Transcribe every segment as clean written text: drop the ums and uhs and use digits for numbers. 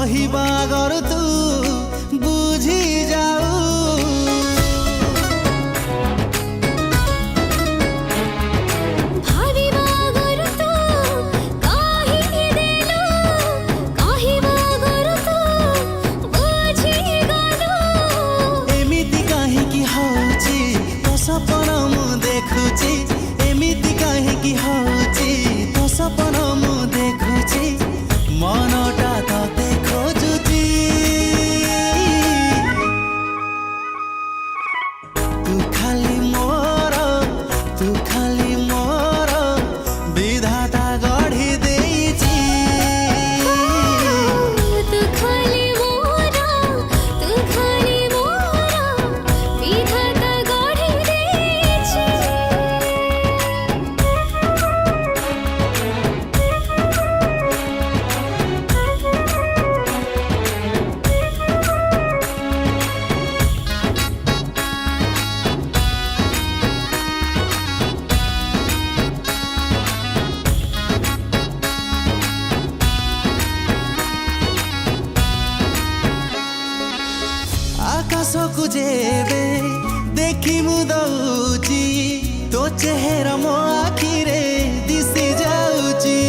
कहवा गर तू बुझी जाऊ सपन मु देखुची एमिति काहेकि होची तो सपन मु देखुची मनटा तते खोजुची तू खाली मोर विधाता गढ़ी देइची तू खाली मोर विधाता आकाश को जेबे देखी मु दउची तो चेहरा मो आखिरे दिसी जाउची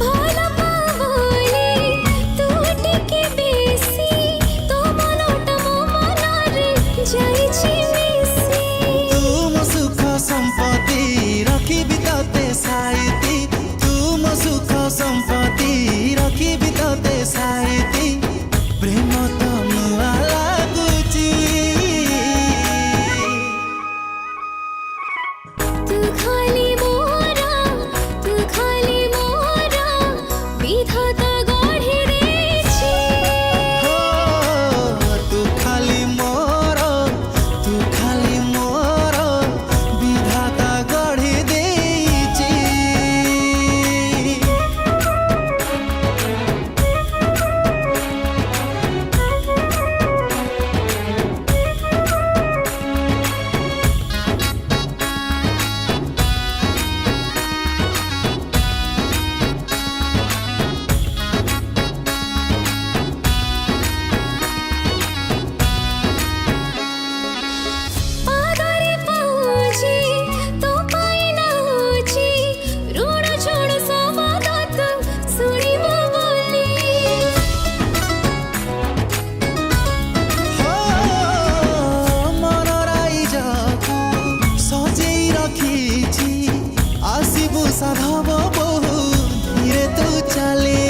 भला पावली तू टिके बेसी तो मनोटा मो मनरे जाइछि मिसी तुम सुख संपत्ति रखिबि तते साइती तुम सुख संपत्ति रखिबि तते साइती प्रेम तो मुआ लागुची तू खाली मोरा विधाता गढ़ी देछि हो तू खाली मोर विधाता गढ़ी देइची पादरे पाउची तो पाइना होची ऋण छोड़ समागत सुनिबो बोली हो मन राइजकु सजेई रखिछि आसिबु साधव बहु धीरे तू चले